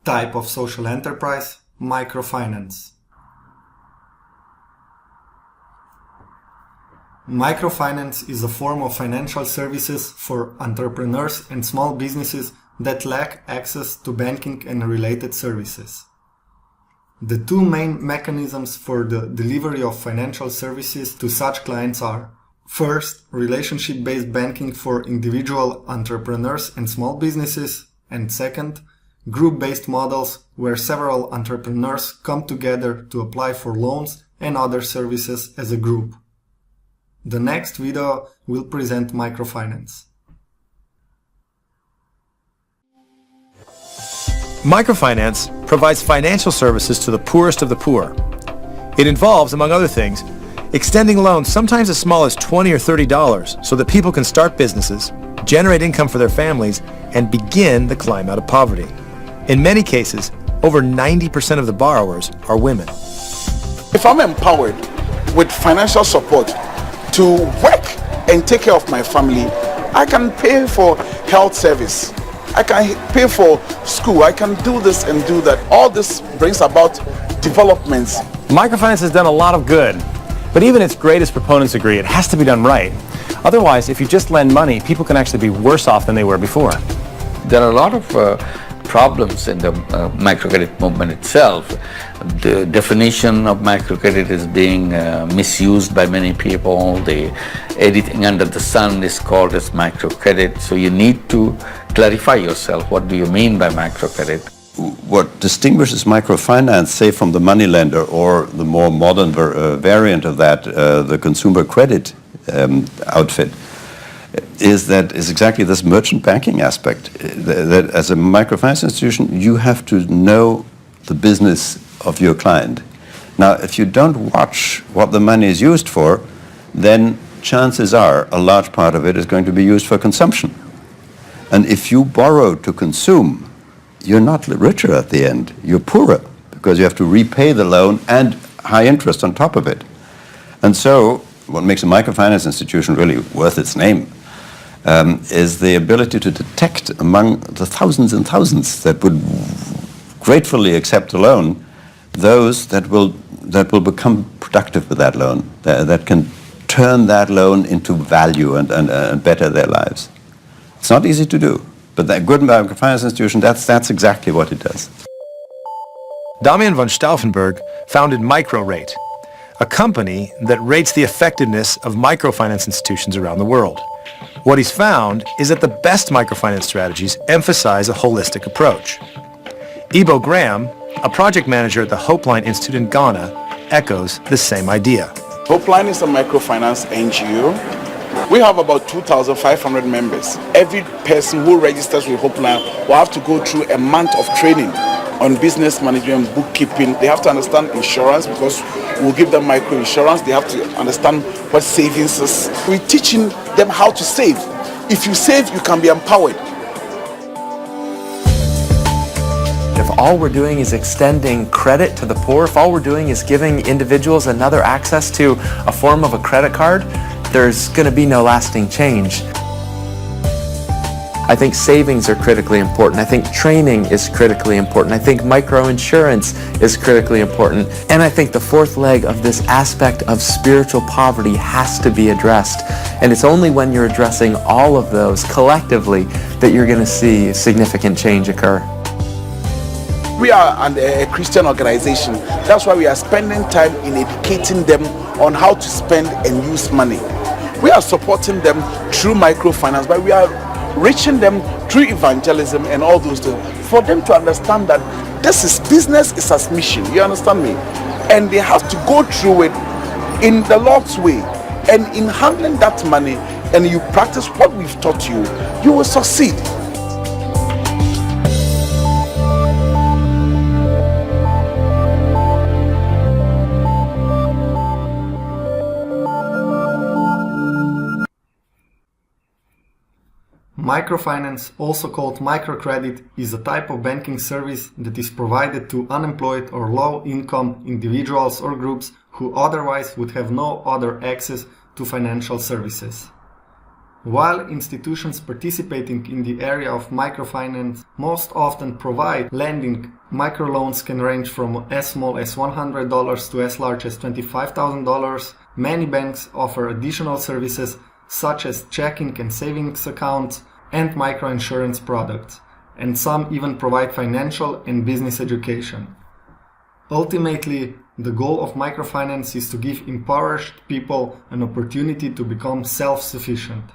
Type of social enterprise: microfinance. Microfinance is a form of financial services for entrepreneurs and small businesses that lack access to banking and related services. The two main mechanisms for the delivery of financial services to such clients are: first, relationship-based banking for individual entrepreneurs and small businesses, and second, group-based models where several entrepreneurs come together to apply for loans and other services as a group. The next video will present microfinance. Microfinance provides financial services to the poorest of the poor. It involves, among other things, extending loans sometimes as small as $20 or $30 so that people can start businesses, generate income for their families, and begin the climb out of poverty. In many cases, over 90% of the borrowers are women. If I'm empowered with financial support to work and take care of my family, I can pay for health service, I can pay for school, I can do this and do that. All this brings about developments. Microfinance has done a lot of good, but even its greatest proponents agree it has to be done right. Otherwise, if you just lend money, people can actually be worse off than they were before. There are a lot of problems in the microcredit movement itself. The definition of microcredit is being misused by many people. Anything under the sun is called as microcredit. So you need to clarify yourself. What do you mean by microcredit? What distinguishes microfinance, say, from the moneylender or the more modern variant of that, the consumer credit outfit, is exactly this merchant banking aspect. That as a microfinance institution, you have to know the business of your client. Now, if you don't watch what the money is used for, then chances are a large part of it is going to be used for consumption. And if you borrow to consume, you're not richer at the end, you're poorer, because you have to repay the loan and high interest on top of it. And so, what makes a microfinance institution really worth its name is the ability to detect among the thousands and thousands that would gratefully accept a loan, those that will become productive with that loan, that can turn that loan into value and better their lives. It's not easy to do, but that good microfinance institution, that's exactly what it does. Damian von Stauffenberg founded MicroRate, a company that rates the effectiveness of microfinance institutions around the world. What he's found is that the best microfinance strategies emphasize a holistic approach. Ibo Graham, a project manager at the Hopeline Institute in Ghana, echoes the same idea. Hopeline is a microfinance NGO. We have about 2,500 members. Every person who registers with Hopeline will have to go through a month of training on business management, bookkeeping. They have to understand insurance because we'll give them micro insurance. They have to understand what savings is. We're teaching them how to save. If you save, you can be empowered. If all we're doing is extending credit to the poor, if all we're doing is giving individuals another access to a form of a credit card, there's going to be no lasting change. I think savings are critically important. I think training is critically important. I think microinsurance is critically important. And I think the fourth leg of this aspect of spiritual poverty has to be addressed. And it's only when you're addressing all of those collectively that you're going to see significant change occur. We are a Christian organization. That's why we are spending time in educating them on how to spend and use money. We are supporting them through microfinance, but we are reaching them through evangelism and all those things, for them to understand that this is business, is a mission. You understand me? And they have to go through it in the Lord's way. And in handling that money, and you practice what we've taught you, you will succeed. Microfinance, also called microcredit, is a type of banking service that is provided to unemployed or low-income individuals or groups who otherwise would have no other access to financial services. While institutions participating in the area of microfinance most often provide lending, microloans can range from as small as $100 to as large as $25,000. Many banks offer additional services such as checking and savings accounts and microinsurance products, and some even provide financial and business education. Ultimately, the goal of microfinance is to give impoverished people an opportunity to become self-sufficient.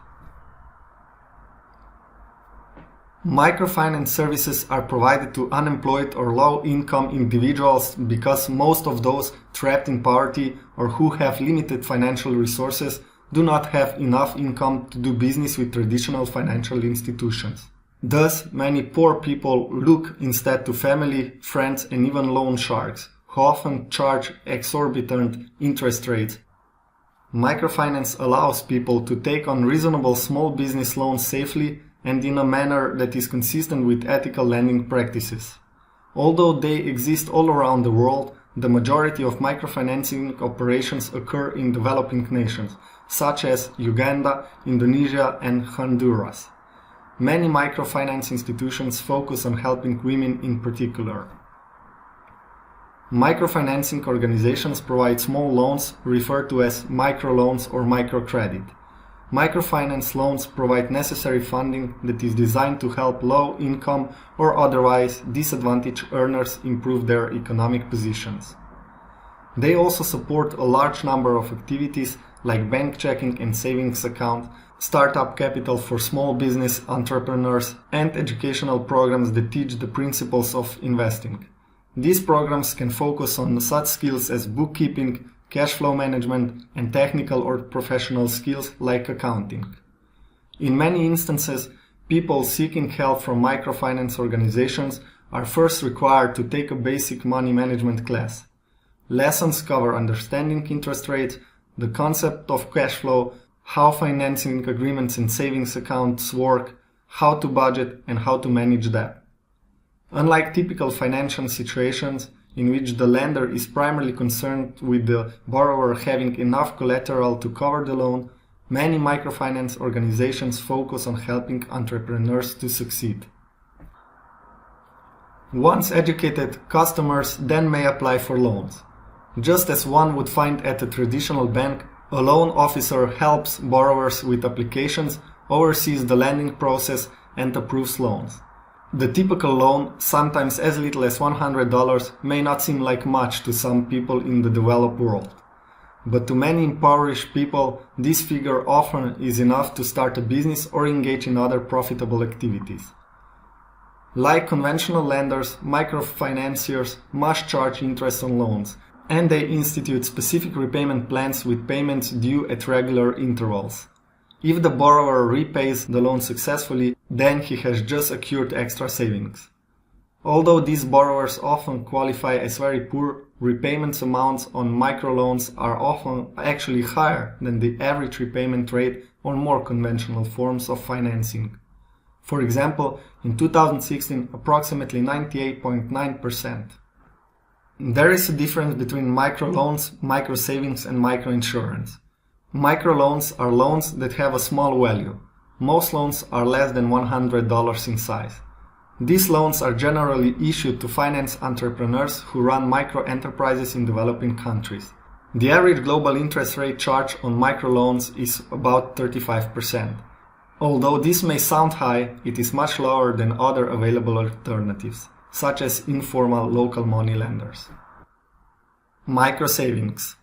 Microfinance services are provided to unemployed or low-income individuals because most of those trapped in poverty or who have limited financial resources do not have enough income to do business with traditional financial institutions. Thus, many poor people look instead to family, friends, and even loan sharks, who often charge exorbitant interest rates. Microfinance allows people to take on reasonable small business loans safely and in a manner that is consistent with ethical lending practices. Although they exist all around the world, the majority of microfinancing operations occur in developing nations, such as Uganda, Indonesia, and Honduras. Many microfinance institutions focus on helping women in particular. Microfinancing organizations provide small loans referred to as microloans or microcredit. Microfinance loans provide necessary funding that is designed to help low-income or otherwise disadvantaged earners improve their economic positions. They also support a large number of activities like bank checking and savings account, startup capital for small business entrepreneurs, and educational programs that teach the principles of investing. These programs can focus on such skills as bookkeeping, cash flow management, and technical or professional skills like accounting. In many instances, people seeking help from microfinance organizations are first required to take a basic money management class. Lessons cover understanding interest rates, the concept of cash flow, how financing agreements and savings accounts work, how to budget, and how to manage debt. Unlike typical financial situations, in which the lender is primarily concerned with the borrower having enough collateral to cover the loan, many microfinance organizations focus on helping entrepreneurs to succeed. Once educated, customers then may apply for loans. Just as one would find at a traditional bank, a loan officer helps borrowers with applications, oversees the lending process, and approves loans. The typical loan, sometimes as little as $100, may not seem like much to some people in the developed world. But to many impoverished people, this figure often is enough to start a business or engage in other profitable activities. Like conventional lenders, microfinanciers must charge interest on loans, and they institute specific repayment plans with payments due at regular intervals. If the borrower repays the loan successfully, then he has just accrued extra savings. Although these borrowers often qualify as very poor, repayment amounts on microloans are often actually higher than the average repayment rate on more conventional forms of financing. For example, in 2016, approximately 98.9%. There is a difference between microloans, microsavings, and microinsurance. Microloans are loans that have a small value. Most loans are less than $100 in size. These loans are generally issued to finance entrepreneurs who run micro-enterprises in developing countries. The average global interest rate charged on microloans is about 35%. Although this may sound high, it is much lower than other available alternatives, such as informal local money lenders. Microsavings.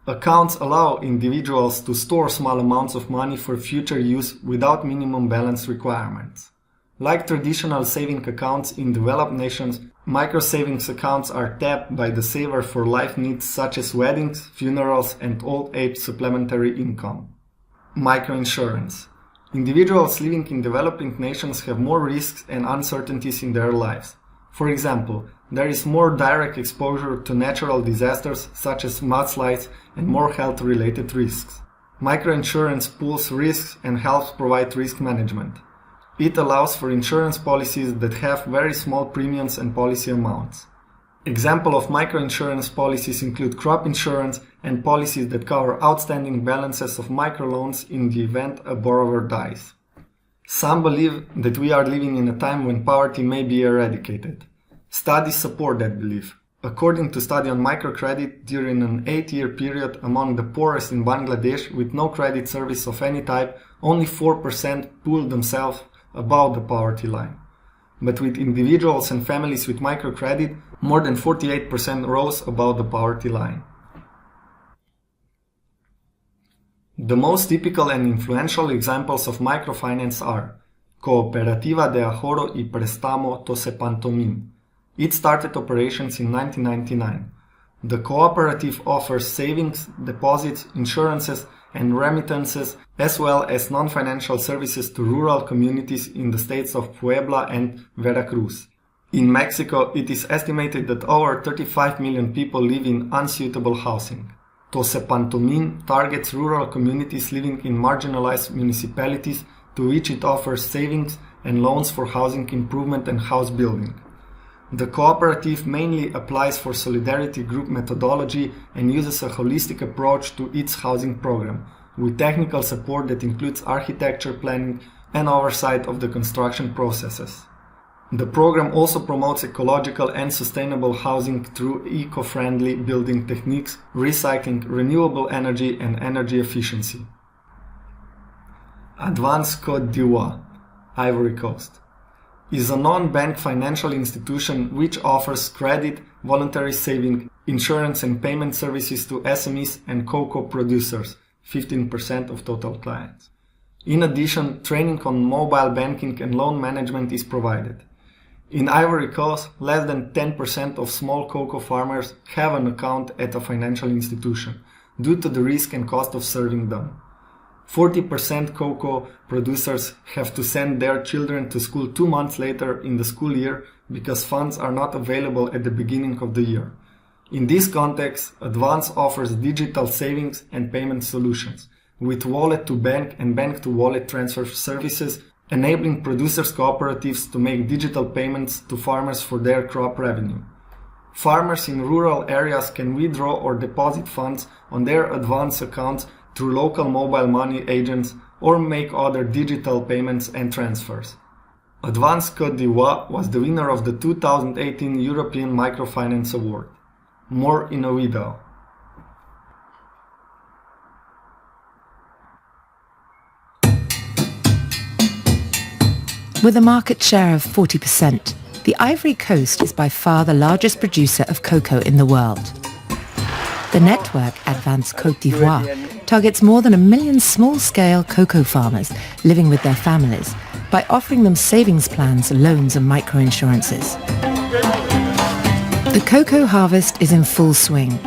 Accounts allow individuals to store small amounts of money for future use without minimum balance requirements. Like traditional saving accounts in developed nations, microsavings accounts are tapped by the saver for life needs such as weddings, funerals, and old age supplementary income. Microinsurance. Individuals living in developing nations have more risks and uncertainties in their lives. For example, there is more direct exposure to natural disasters such as mudslides and more health-related risks. Microinsurance pools risks and helps provide risk management. It allows for insurance policies that have very small premiums and policy amounts. Example of microinsurance policies include crop insurance and policies that cover outstanding balances of microloans in the event a borrower dies. Some believe that we are living in a time when poverty may be eradicated. Studies support that belief. According to a study on microcredit, during an 8-year period among the poorest in Bangladesh with no credit service of any type, only 4% pulled themselves above the poverty line. But with individuals and families with microcredit, more than 48% rose above the poverty line. The most typical and influential examples of microfinance are Cooperativa de Ahorro y Préstamo Tose Pantomim. It started operations in 1999. The cooperative offers savings, deposits, insurances, and remittances, as well as non-financial services to rural communities in the states of Puebla and Veracruz. In Mexico, it is estimated that over 35 million people live in unsuitable housing. Tose Pantomim targets rural communities living in marginalized municipalities to which it offers savings and loans for housing improvement and house building. The cooperative mainly applies for solidarity group methodology and uses a holistic approach to its housing program, with technical support that includes architecture planning and oversight of the construction processes. The program also promotes ecological and sustainable housing through eco-friendly building techniques, recycling, renewable energy, and energy efficiency. Advance Côte d'Ivoire, Ivory Coast, is a non-bank financial institution which offers credit, voluntary saving, insurance and payment services to SMEs and cocoa producers, 15% of total clients. In addition, training on mobile banking and loan management is provided. In Ivory Coast, less than 10% of small cocoa farmers have an account at a financial institution, due to the risk and cost of serving them. 40% cocoa producers have to send their children to school 2 months later in the school year because funds are not available at the beginning of the year. In this context, Advance offers digital savings and payment solutions, with wallet-to-bank and bank-to-wallet transfer services, enabling producers' cooperatives to make digital payments to farmers for their crop revenue. Farmers in rural areas can withdraw or deposit funds on their Advance accounts through local mobile money agents or make other digital payments and transfers. Advance Côte d'Ivoire was the winner of the 2018 European Microfinance Award. More in a video. With a market share of 40%, the Ivory Coast is by far the largest producer of cocoa in the world. The network Advance Côte d'Ivoire targets more than 1 million small-scale cocoa farmers living with their families by offering them savings plans, loans and microinsurances. The cocoa harvest is in full swing.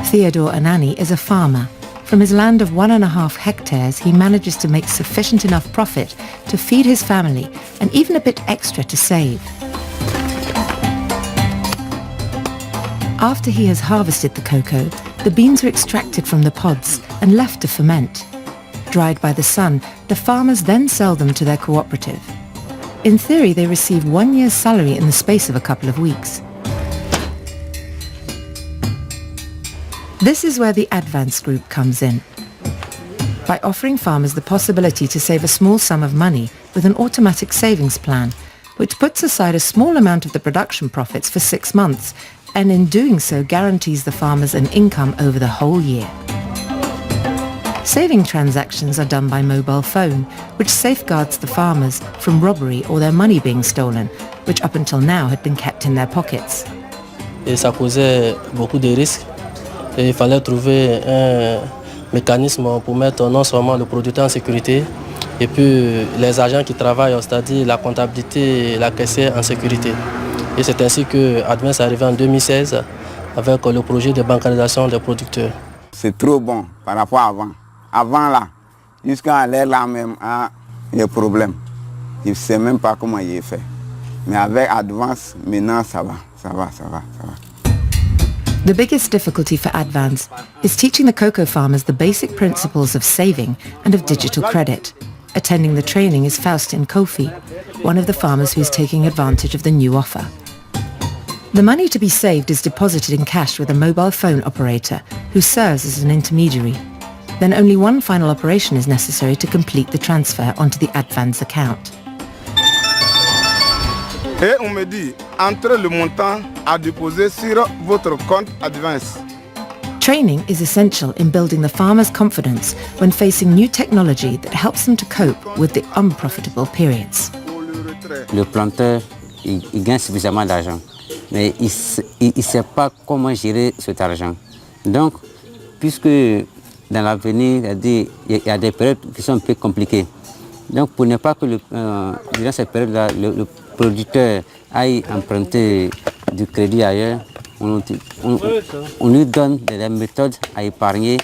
Theodore Anani is a farmer. From his land of 1.5 hectares, he manages to make sufficient enough profit to feed his family and even a bit extra to save. After he has harvested the cocoa, the beans are extracted from the pods and left to ferment. Dried by the sun, the farmers then sell them to their cooperative. In theory, they receive 1 year's salary in the space of a couple of weeks. This is where the Advance Group comes in. By offering farmers the possibility to save a small sum of money with an automatic savings plan, which puts aside a small amount of the production profits for 6 months, and in doing so guarantees the farmers an income over the whole year. Saving transactions are done by mobile phone, which safeguards the farmers from robbery or their money being stolen, which up until now had been kept in their pockets. Et ça causait beaucoup de risques. Et il fallait trouver un mécanisme pour mettre non seulement le producteur en sécurité, et puis les agents qui travaillent, c'est-à-dire la comptabilité et la caissière en sécurité. Et c'est ainsi que Advance est arrivé en 2016 avec le projet de bancarisation des producteurs. C'est trop bon par rapport à avant. Avant là, jusqu'à aller là même, il y a un problème. Je ne sais même pas comment il est fait. Mais avec Advance, maintenant ça va. The biggest difficulty for Advance is teaching the cocoa farmers the basic principles of saving and of digital credit. Attending the training is Faustin Kofi, one of the farmers who's taking advantage of the new offer. The money to be saved is deposited in cash with a mobile phone operator who serves as an intermediary. Then only one final operation is necessary to complete the transfer onto the Advance account. Et on me dit, entrez le montant à déposer sur votre compte Advance. Training is essential in building the farmer's confidence when facing new technology that helps them to cope with the unprofitable periods. Le planteur, il gagne suffisamment d'argent, mais il ne sait pas comment gérer cet argent. Donc, puisque dans l'avenir, il y a des périodes qui sont un peu compliquées. Donc, pour ne pas que durant cette période-là, le producteur aille emprunter du crédit ailleurs, on lui donne des méthodes à épargner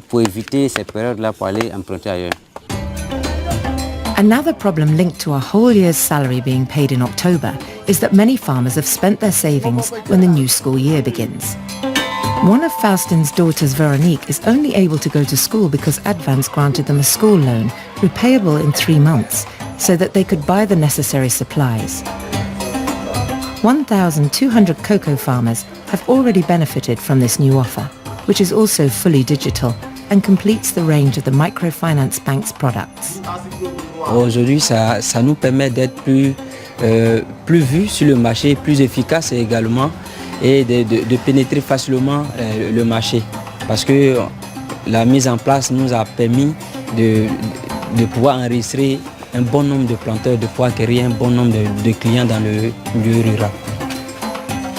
pour éviter ces périodes-là pour aller emprunter ailleurs. Another problem linked to a whole year's salary being paid in October is that many farmers have spent their savings when the new school year begins. One of Faustin's daughters, Veronique, is only able to go to school because Advance granted them a school loan, repayable in 3 months, so that they could buy the necessary supplies. 1,200 cocoa farmers have already benefited from this new offer, which is also fully digital and completes the range of the Microfinance Bank's products. Aujourd'hui, ça nous permet d'être plus vus sur le marché, plus efficaces également, et de pénétrer facilement le marché. Parce que la mise en place nous a permis de pouvoir enregistrer un bon nombre de planteurs, de pouvoir acquérir un bon nombre de clients dans le milieu rural.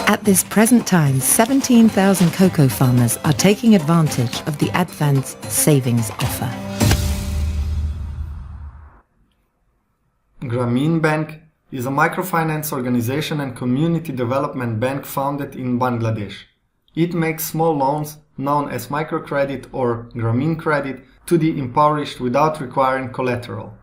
At this present time, 17,000 cocoa farmers are taking advantage of the Advance savings offer. Grameen Bank is a microfinance organization and community development bank founded in Bangladesh. It makes small loans, known as microcredit or Grameen credit, to the impoverished without requiring collateral.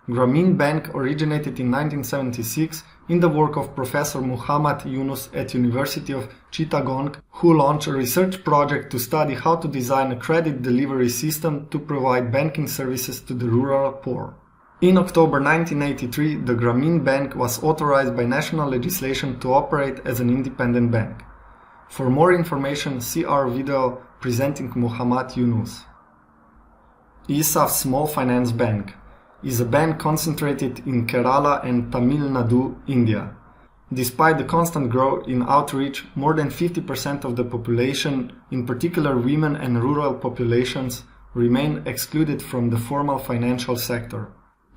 Grameen Bank originated in 1976 in the work of Professor Muhammad Yunus at University of Chittagong, who launched a research project to study how to design a credit delivery system to provide banking services to the rural poor. In October 1983, the Grameen Bank was authorized by national legislation to operate as an independent bank. For more information, see our video presenting Muhammad Yunus. ISAF Small Finance Bank is a bank concentrated in Kerala and Tamil Nadu, India. Despite the constant growth in outreach, more than 50% of the population, in particular women and rural populations, remain excluded from the formal financial sector.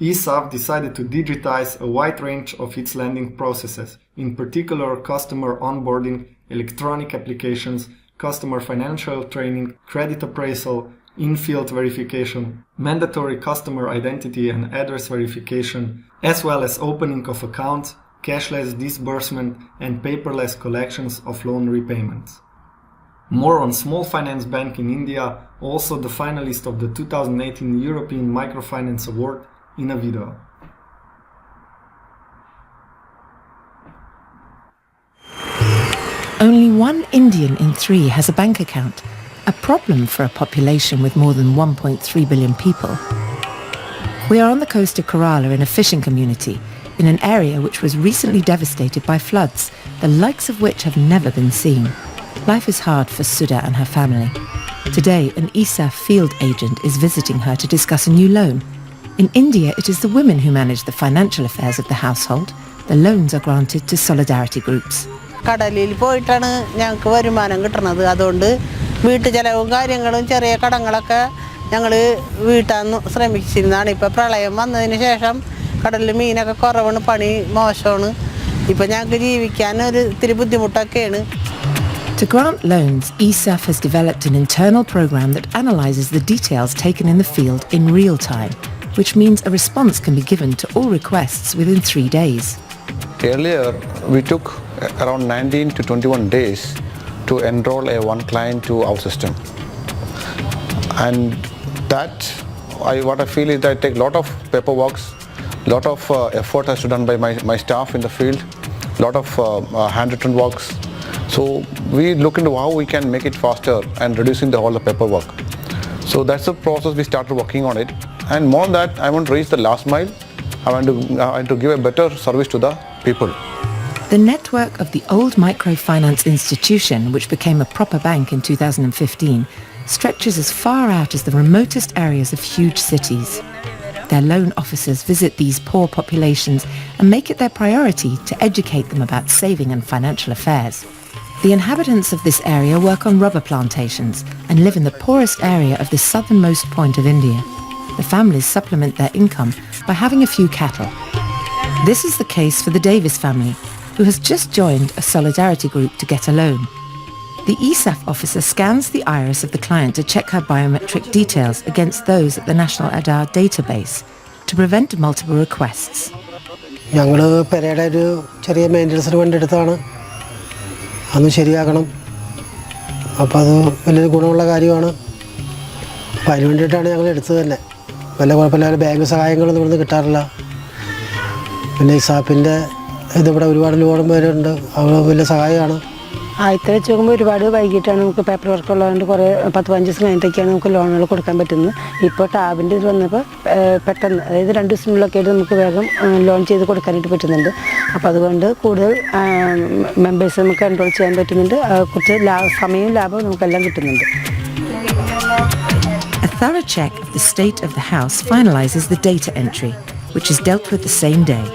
ISAF decided to digitize a wide range of its lending processes, in particular customer onboarding, electronic applications, customer financial training, credit appraisal, in-field verification, mandatory customer identity and address verification, as well as opening of accounts, cashless disbursement, and paperless collections of loan repayments. More on Small Finance Bank in India, also the finalist of the 2018 European Microfinance Award, in a video. Only 1 Indian in 3 has a bank account, a problem for a population with more than 1.3 billion people. We are on the coast of Kerala in a fishing community, in an area which was recently devastated by floods, the likes of which have never been seen. Life is hard for Sudha and her family. Today, an ISAF field agent is visiting her to discuss a new loan. In India, it is the women who manage the financial affairs of the household. The loans are granted to solidarity groups. കടലിൽ പോയിട്ടാണ് ഞങ്ങൾക്ക് വരുമാനം കിട്ടുന്നത്. അതുകൊണ്ട് വീട്ടു ചെലവും കാര്യങ്ങളും ചെറിയ കടങ്ങളൊക്കെ ഞങ്ങൾ വീട്ടാൻ ശ്രമിച്ചിരുന്നതാണ്. ഇപ്പോൾ പ്രളയം വന്നതിന് ശേഷം കടലിൽ മീനൊക്കെ കുറവാണ്, പണി മോശമാണ്. ഇപ്പോൾ ഞങ്ങൾക്ക് ജീവിക്കാൻ ഒരു ഇത്തിരി ബുദ്ധിമുട്ടൊക്കെയാണ്. To grant loans, ISAF has developed an internal program that analyzes the details taken in the field in real time, which means a response can be given to all requests within 3 days. Earlier, we took around 19 to 21 days to enroll one client to our system. And that, what I feel is that I take a lot of paperwork, lot of effort has to done by my staff in the field, lot of handwritten works. So we look into how we can make it faster and reducing all the paperwork. So that's the process we started working on it. And more than that, I want to reach the last mile. I want to give a better service to the people. The network of the old microfinance institution, which became a proper bank in 2015, stretches as far out as the remotest areas of huge cities. Their loan officers visit these poor populations and make it their priority to educate them about saving and financial affairs. The inhabitants of this area work on rubber plantations and live in the poorest area of the southernmost point of India. The families supplement their income by having a few cattle. This is the case for the Davis family, who has just joined a solidarity group to get a loan. The ESAF officer scans the iris of the client to check her biometric details against those at the National Aadhaar database to prevent multiple requests. ഞങ്ങൾ പെരയുടെ ഒരു ചെറിയ മെയിൻ്റനൻസിന് വേണ്ടി എടുത്തതാണ്. അന്ന് ശരിയാക്കണം. അപ്പോൾ അത് വലിയൊരു ഗുണമുള്ള കാര്യമാണ്. അപ്പോൾ അതിന് വേണ്ടിയിട്ടാണ് ഞങ്ങൾ എടുത്തത് തന്നെ. വലിയ കുഴപ്പമില്ല, ബാങ്ക് സഹായങ്ങളൊന്നും ഇവിടുന്ന് കിട്ടാറില്ല. പിന്നെ ഇസാപ്പിൻ്റെ ഇതിവിടെ ഒരുപാട് ലോണും വരുന്നുണ്ട്, അത് വലിയ സഹായമാണ്. ആദ്യത്തെ വെച്ച് നോക്കുമ്പോൾ ഒരുപാട് വൈകിട്ടാണ് നമുക്ക് പേപ്പർ വർക്ക് ഉള്ളതുകൊണ്ട് കുറേ 10-15 ദിവസം കഴിഞ്ഞിട്ടൊക്കെയാണ് നമുക്ക് ലോണുകൾ കൊടുക്കാൻ പറ്റുന്നത്. ഇപ്പോൾ ടാബിൻ്റെ ഇത് വന്നപ്പോൾ പെട്ടെന്ന്, അതായത് 2 ദിവസത്തിനുള്ളിലൊക്കെ ആയിട്ട് നമുക്ക് വേഗം ലോൺ ചെയ്ത് കൊടുക്കാനായിട്ട് പറ്റുന്നുണ്ട്. അപ്പോൾ അതുകൊണ്ട് കൂടുതൽ മെമ്പേഴ്സ് നമുക്ക് എൻറോൾ ചെയ്യാൻ പറ്റുന്നുണ്ട്. കുറച്ച് സമയവും ലാഭവും നമുക്കെല്ലാം കിട്ടുന്നുണ്ട്. A thorough check of the state of the house finalizes the data entry, which is dealt with the same day.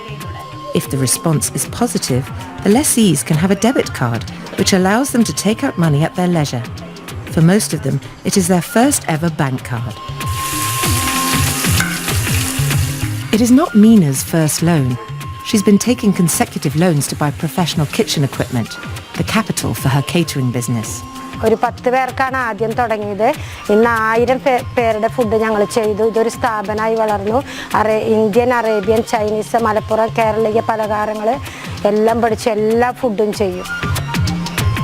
If the response is positive, the lessees can have a debit card, which allows them to take out money at their leisure. For most of them, it is their first ever bank card. It is not Mina's first loan. She's been taking consecutive loans to buy professional kitchen equipment, the capital for her catering business. ഒരു 10 പേർക്കാണ് ആദ്യം തുടങ്ങിയത്. ഇന്ന് 1000 പേരുടെ food ഞങ്ങൾ ചെയ്തു. ഇതൊരു സ്ഥാപനമായി വളർന്നു. ഇന്ത്യൻ, അറേബ്യൻ, ചൈനീസ്, മലപ്പുറം, കേരളീയ പലഹാരങ്ങൾ എല്ലാം പഠിച്ച് എല്ലാ ഫുഡും ചെയ്യും.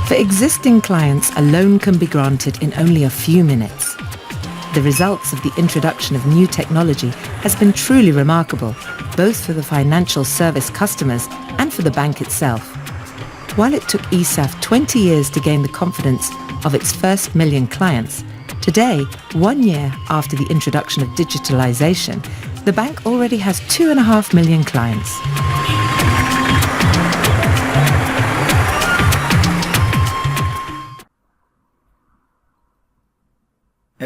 For existing clients, a loan can be granted in only a few minutes. The results of the introduction of new technology has been truly remarkable, both for the financial service customers and for the bank itself. While it took ESAF 20 years to gain the confidence of its first million clients, today, 1 year after the introduction of digitalization, the bank already has 2.5 million clients.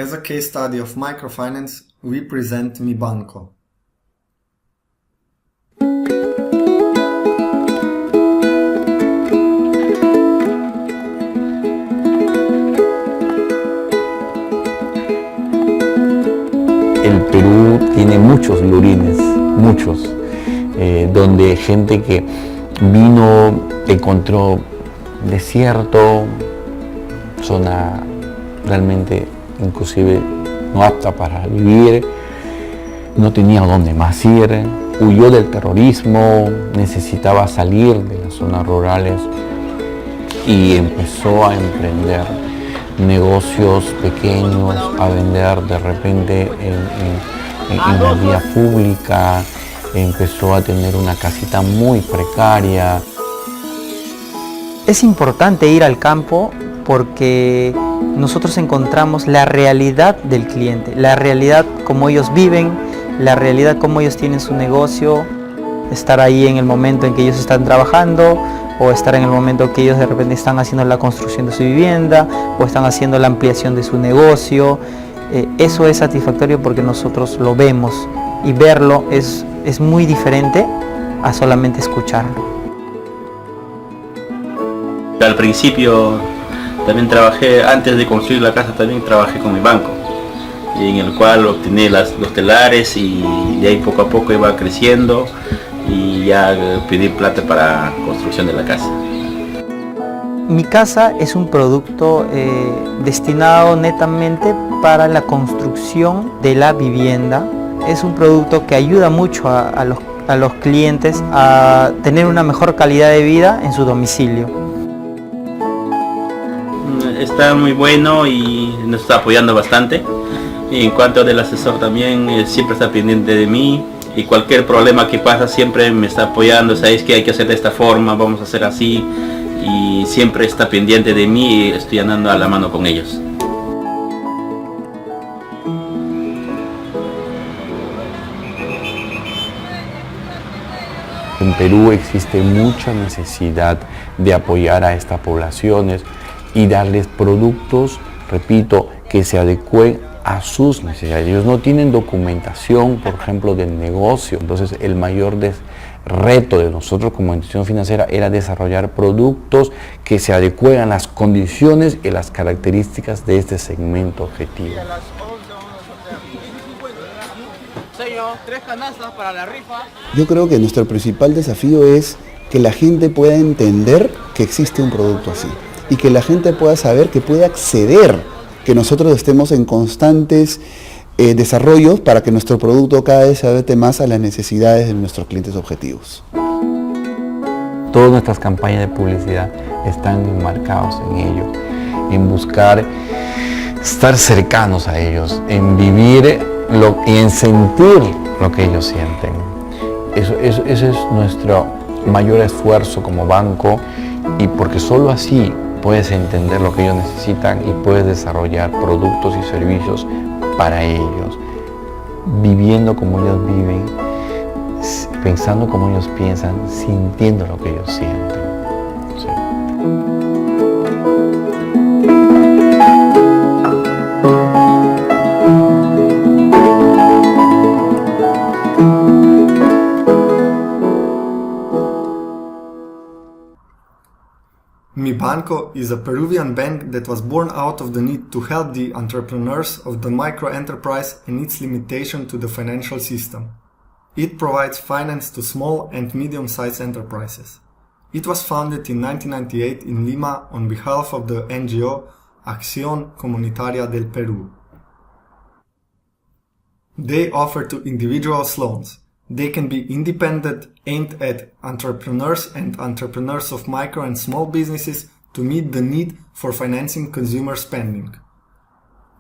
As a case study of microfinance, we present Mibanco. El Perú tiene muchos lurines, muchos, donde gente que vino, encontró desierto, zona realmente inclusive no apta para vivir, no tenía dónde más ir, huyó del terrorismo, necesitaba salir de las zonas rurales y empezó a emprender negocios pequeños, a vender de repente en la vía pública, empezó a tener una casita muy precaria. Es importante ir al campo porque nosotros encontramos la realidad del cliente, la realidad como ellos viven, la realidad como ellos tienen su negocio, estar ahí en el momento en que ellos están trabajando, o estar en el momento que ellos de repente están haciendo la construcción de su vivienda, o están haciendo la ampliación de su negocio. Eso es satisfactorio porque nosotros lo vemos, y verlo es muy diferente a solamente escucharlo. Al principio también trabajé, antes de construir la casa también trabajé con Mibanco, en el cual obtenía los telares y de ahí poco a poco iba creciendo y ya pedí plata para construcción de la casa. Mi casa es un producto destinado netamente para la construcción de la vivienda. Es un producto que ayuda mucho a los clientes a tener una mejor calidad de vida en su domicilio. Está muy bueno y nos está apoyando bastante. Y en cuanto del asesor también, siempre está pendiente de mí y cualquier problema que pasa siempre me está apoyando. Sabéis que hay que hacer de esta forma, vamos a hacer así, y siempre está pendiente de mí y estoy andando a la mano con ellos. Perú existe mucha necesidad de apoyar a estas poblaciones y darles productos, repito, que se adecúen a sus necesidades. Ellos no tienen documentación, por ejemplo, del negocio. Entonces, el mayor reto de nosotros como institución financiera era desarrollar productos que se adecúen a las condiciones y las características de este segmento objetivo. Señor, 3 canastas para la rifa. Yo creo que nuestro principal desafío es que la gente pueda entender que existe un producto así y que la gente pueda saber que puede acceder, que nosotros estemos en constantes desarrollos para que nuestro producto cada vez se adapte más a las necesidades de nuestros clientes objetivos. Todas nuestras campañas de publicidad están enmarcados en ello, en buscar estar cercanos a ellos, en vivir y en sentir lo que ellos sienten. Ese es nuestro mayor esfuerzo como banco, y porque solo así puedes entender lo que ellos necesitan y puedes desarrollar productos y servicios para ellos, viviendo como ellos viven, pensando como ellos piensan, sintiendo lo que ellos sienten. Sí. Mibanco is a Peruvian bank that was born out of the need to help the entrepreneurs of the micro-enterprise and its limitation to the financial system. It provides finance to small and medium-sized enterprises. It was founded in 1998 in Lima on behalf of the NGO Acción Comunitaria del Perú. They offer to individuals loans. They can be independent, aimed at entrepreneurs and entrepreneurs of micro and small businesses to meet the need for financing consumer spending.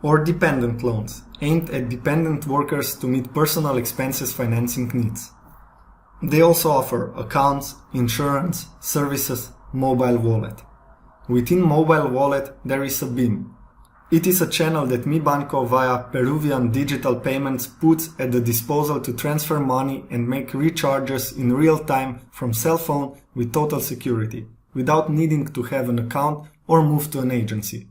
Or dependent loans, aimed at dependent workers to meet personal expenses financing needs. They also offer accounts, insurance, services, mobile wallet. Within mobile wallet there is a BIM. It is a channel that Mibanco via Peruvian digital payments puts at the disposal to transfer money and make recharges in real time from cell phone with total security, without needing to have an account or move to an agency.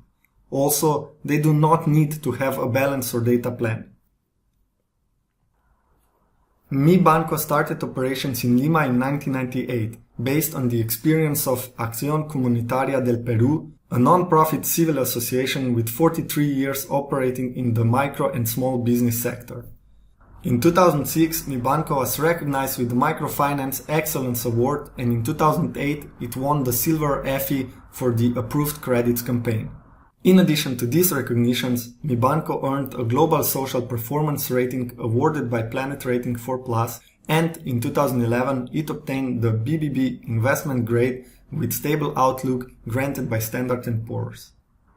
Also, they do not need to have a balance or data plan. Mibanco started operations in Lima in 1998, based on the experience of Acción Comunitaria del Perú, a non-profit civil association with 43 years operating in the micro and small business sector. In 2006, Mibanco was recognized with the Microfinance Excellence Award, and in 2008 it won the Silver Effie for the Approved Credits campaign. In addition to these recognitions, Mibanco earned a Global Social Performance rating awarded by Planet Rating 4+, and in 2011 it obtained the BBB investment grade with stable outlook granted by Standard & Poor's.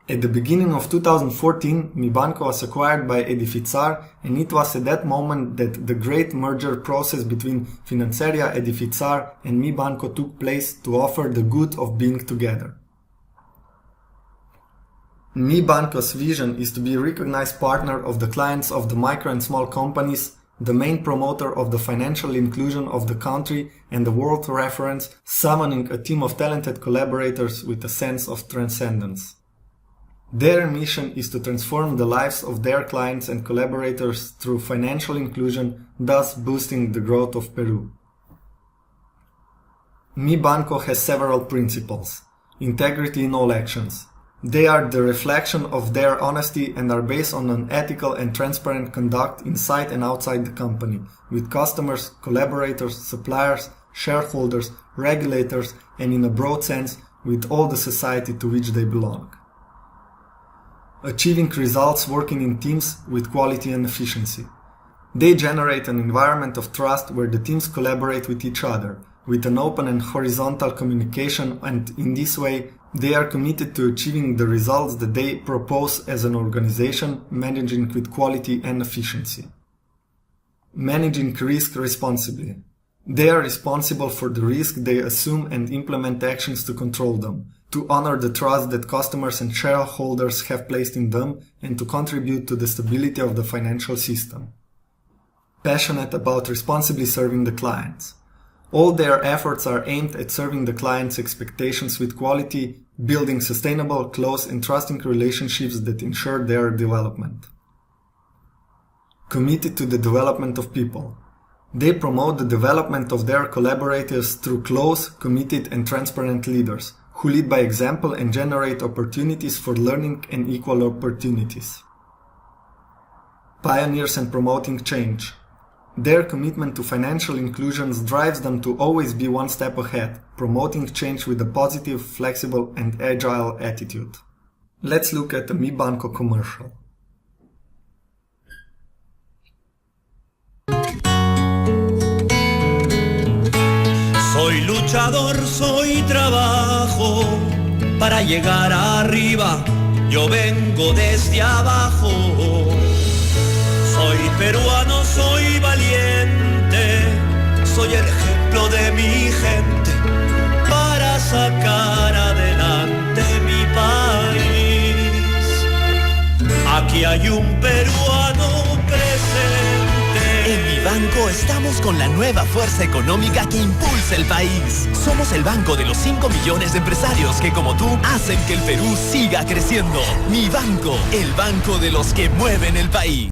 At the beginning of 2014, Mibanco was acquired by Edificar, and it was at that moment that the great merger process between Financeria Edificar and Mibanco took place to offer the good of being together. Mibanco's vision is to be a recognized partner of the clients of the micro and small companies, the main promoter of the financial inclusion of the country and the world reference, summoning a team of talented collaborators with a sense of transcendence. Their mission is to transform the lives of their clients and collaborators through financial inclusion, thus boosting the growth of Peru. Mibanco has several principles. Integrity in all actions. They are the reflection of their honesty and are based on an ethical and transparent conduct inside and outside the company, with customers, collaborators, suppliers, shareholders, regulators, and in a broad sense, with all the society to which they belong. Achieving results working in teams with quality and efficiency. They generate an environment of trust where the teams collaborate with each other, with an open and horizontal communication, and in this way, they are committed to achieving the results that they propose as an organization, managing with quality and efficiency. Managing risk responsibly. They are responsible for the risk they assume and implement actions to control them, to honor the trust that customers and shareholders have placed in them, and to contribute to the stability of the financial system. Passionate about responsibly serving the clients. All their efforts are aimed at serving the client's expectations with quality, building sustainable, close and trusting relationships that ensure their development. Committed to the development of people. They promote the development of their collaborators through close, committed and transparent leaders, who lead by example and generate opportunities for learning and equal opportunities. Pioneers and promoting change. Their commitment to financial inclusion drives them to always be one step ahead, promoting change with a positive, flexible and agile attitude. Let's look at the Mibanco commercial. Soy luchador, soy trabajo para llegar arriba, yo vengo desde abajo. Soy peruano, soy valiente, soy el ejemplo de mi gente para sacar adelante mi país. Aquí hay un peruano presente. En Mibanco estamos con la nueva fuerza económica que impulsa el país. Somos el banco de los 5 millones de empresarios que, como tú, hacen que el Perú siga creciendo. Mibanco, el banco de los que mueven el país.